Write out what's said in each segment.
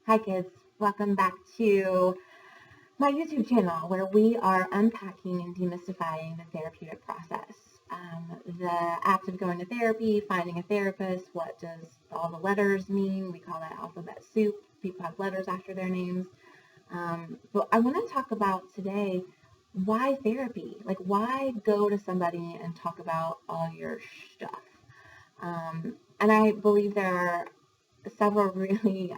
Hi kids, welcome back to my YouTube channel where we are unpacking and demystifying the therapeutic process. The act of going to therapy, finding a therapist, what does all the letters mean? We call that alphabet soup. People have letters after their names. But I want to talk about today, why therapy? Like, why go to somebody and talk about all your stuff? And I believe there are several really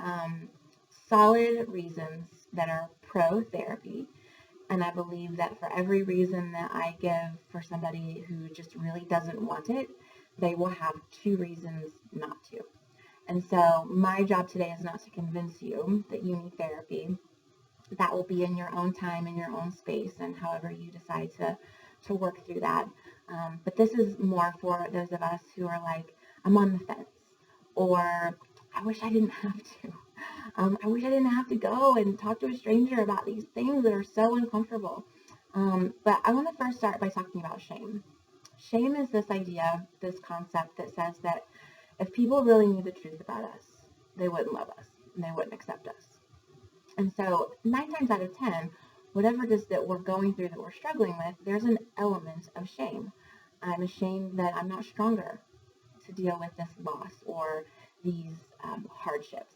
solid reasons that are pro therapy. And I believe that for every reason that I give for somebody who just really doesn't want it, they will have two reasons not to. And so my job today is not to convince you that you need therapy. That will be in your own time, in your own space, and however you decide to work through that. But this is more for those of us who are like, I'm on the fence, or I wish I didn't have to. I wish I didn't have to go and talk to a stranger about these things that are so uncomfortable. But I want to first start by talking about shame. Shame is this idea, this concept that says that if people really knew the truth about us, they wouldn't love us and they wouldn't accept us. And so 9 times out of 10, whatever it is that we're going through, that we're struggling with, there's an element of shame. I'm ashamed that I'm not stronger to deal with this loss or these hardships.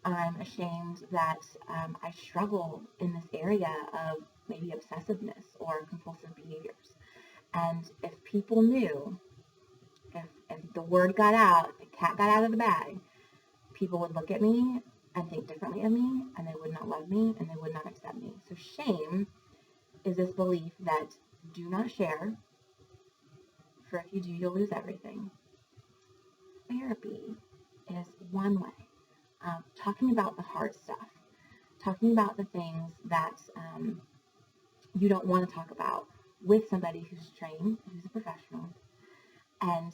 I'm ashamed that I struggle in this area of maybe obsessiveness or compulsive behaviors. And if people knew, if the word got out, the cat got out of the bag, people would look at me and think differently of me, and they would not love me, and they would not accept me. So shame is this belief that do not share, for if you do, you'll lose everything. Therapy is one way. Talking about the hard stuff, talking about the things that you don't want to talk about with somebody who's trained, who's a professional, and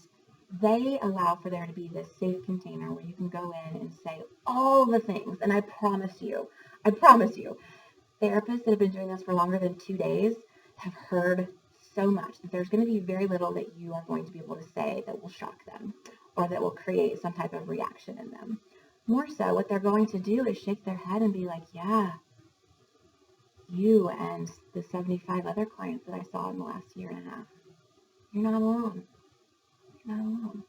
they allow for there to be this safe container where you can go in and say all the things. And I promise you, therapists that have been doing this for longer than 2 days have heard so much that there's going to be very little that you are going to be able to say that will shock them or that will create some type of reaction in them. More so, what they're going to do is shake their head and be like, yeah, you and the 75 other clients that I saw in the last year and a half, you're not alone. You're not alone.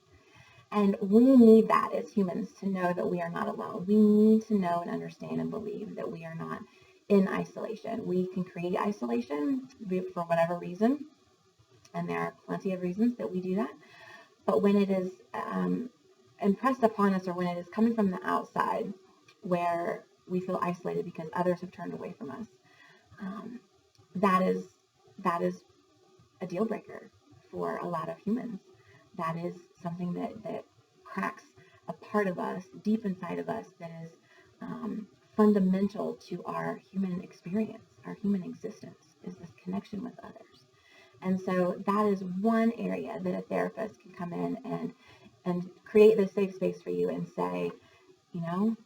And we need that as humans to know that we are not alone. We need to know and understand and believe that we are not in isolation. We can create isolation for whatever reason, and there are plenty of reasons that we do that. But when it is impressed upon us, or when it is coming from the outside, where we feel isolated because others have turned away from us, that is a deal breaker for a lot of humans. That is something that cracks a part of us deep inside of us that is fundamental to our human experience, our human existence, is this connection with others. And so that is one area that a therapist can come in and create this safe space for you and say, you know,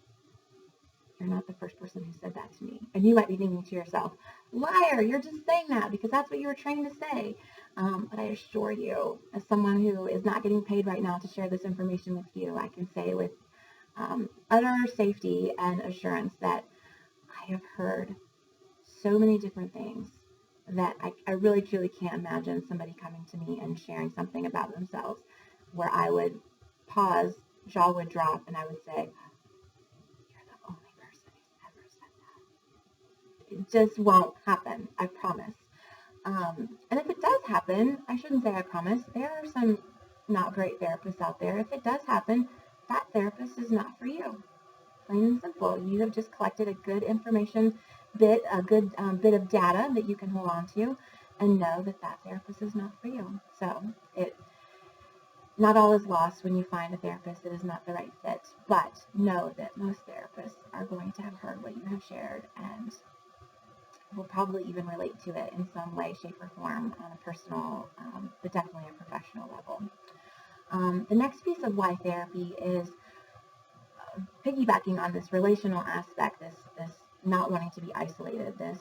you're not the first person who said that to me. And you might be thinking to yourself, liar, you're just saying that because that's what you were trained to say. But I assure you, as someone who is not getting paid right now to share this information with you, I can say with utter safety and assurance that I have heard so many different things that I really truly can't imagine somebody coming to me and sharing something about themselves where I would pause, jaw would drop, and I would say, it just won't happen, I promise. And if it does happen, I shouldn't say I promise. There are some not great therapists out there. If it does happen, that therapist is not for you. Plain and simple. You have just collected a good information bit, a good bit of data that you can hold on to and know that that therapist is not for you. So not all is lost when you find a therapist that is not the right fit, but know that most therapists are going to have heard what you have shared and will probably even relate to it in some way, shape, or form on a personal, but definitely a professional level. The next piece of why therapy is piggybacking on this relational aspect, this not wanting to be isolated, this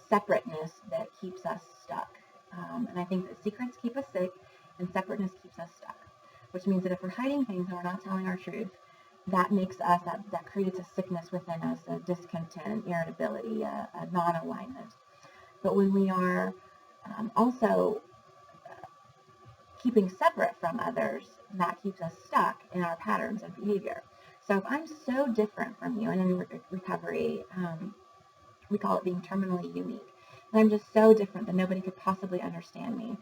separateness that keeps us stuck. And I think that secrets keep us sick and separateness keeps us stuck, which means that if we're hiding things and we're not telling our truth, that makes us, that creates a sickness within us, a discontent, irritability, a non-alignment. But when we are also keeping separate from others, that keeps us stuck in our patterns of behavior. So if I'm so different from you, and in recovery, we call it being terminally unique, and I'm just so different that nobody could possibly understand me.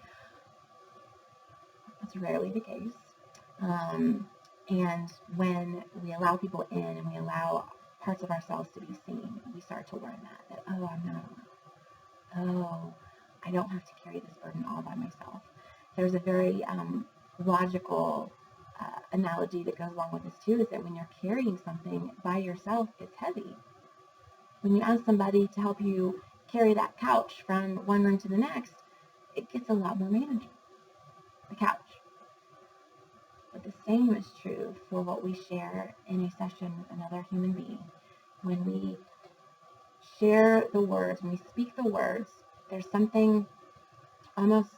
That's rarely the case. And when we allow people in and we allow parts of ourselves to be seen, we start to learn that oh, I'm not alone. Oh, I don't have to carry this burden all by myself. There's a very logical analogy that goes along with this too, is that when you're carrying something by yourself, it's heavy. When you ask somebody to help you carry that couch from one room to the next, it gets a lot more manageable, the couch. But the same is true for what we share in a session with another human being. When we share the words, when we speak the words, there's something almost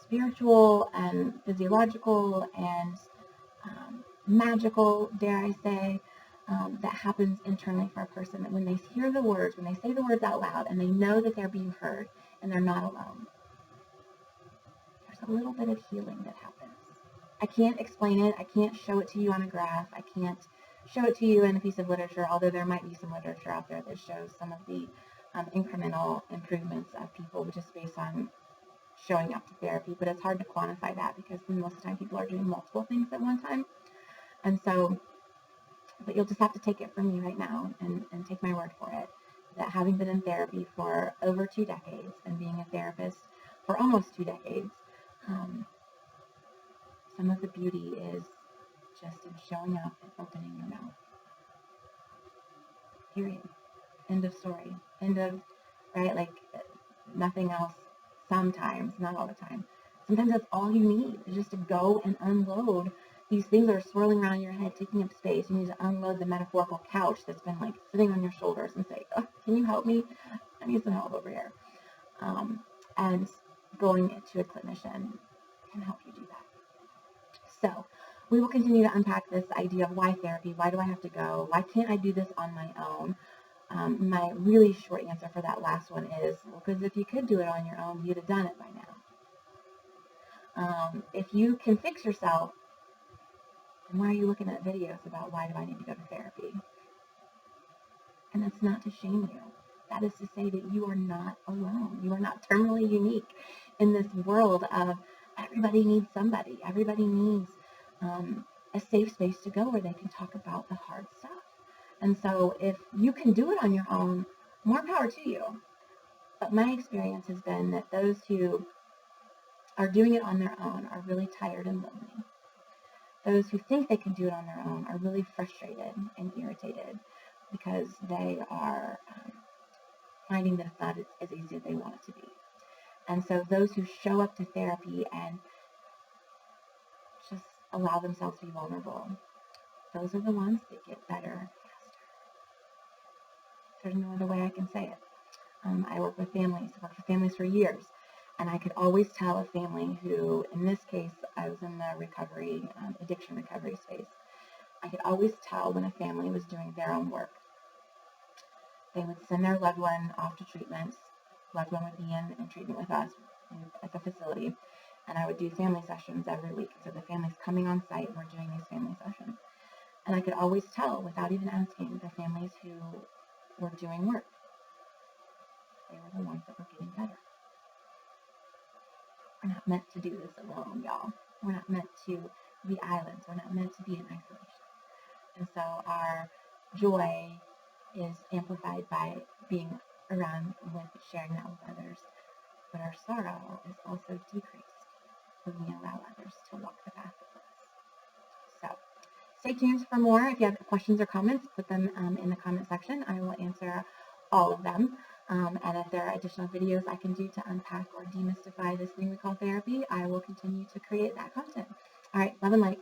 spiritual and physiological and magical, dare I say, that happens internally for a person, that when they hear the words, when they say the words out loud and they know that they're being heard and they're not alone, there's a little bit of healing that happens. I can't explain it. I can't show it to you on a graph. I can't show it to you in a piece of literature, although there might be some literature out there that shows some of the incremental improvements of people just based on showing up to therapy. But it's hard to quantify that because most of the time people are doing multiple things at one time. And so, but you'll just have to take it from me right now and take my word for it, that having been in therapy for over 2 decades and being a therapist for almost 2 decades, some of the beauty is just in showing up and opening your mouth. Period. End of story. End of, right? Like nothing else. Sometimes, not all the time. Sometimes that's all you need, is just to go and unload these things that are swirling around in your head, taking up space. You need to unload the metaphorical couch that's been like sitting on your shoulders and say, oh, can you help me? I need some help over here. And going to a clinician can help you do that. So we will continue to unpack this idea of why therapy, why do I have to go, why can't I do this on my own? My really short answer for that last one is, because if you could do it on your own, you'd have done it by now. If you can fix yourself, then why are you looking at videos about why do I need to go to therapy? And that's not to shame you. That is to say that you are not alone. You are not terminally unique in this world of everybody needs somebody. Everybody needs a safe space to go where they can talk about the hard stuff. And so if you can do it on your own, more power to you. But my experience has been that those who are doing it on their own are really tired and lonely. Those who think they can do it on their own are really frustrated and irritated because they are finding that it's not as easy as they want it to be. And so those who show up to therapy and just allow themselves to be vulnerable, those are the ones that get better faster. There's no other way I can say it. I work with families. I worked with families for years. And I could always tell a family who, in this case, I was in the recovery, addiction recovery space. I could always tell when a family was doing their own work. They would send their loved one off to treatment. Loved one would be in treatment with us at the facility. And I would do family sessions every week. So the family's coming on site and we're doing these family sessions. And I could always tell, without even asking, the families who were doing work. They were the ones that were getting better. We're not meant to do this alone, y'all. We're not meant to be islands. We're not meant to be in isolation. And so our joy is amplified by being around with sharing that with others. But our sorrow is also decreased when we allow others to walk the path with us. So stay tuned for more. If you have questions or comments, put them in the comment section. I will answer all of them. And if there are additional videos I can do to unpack or demystify this thing we call therapy, I will continue to create that content. All right, love and light.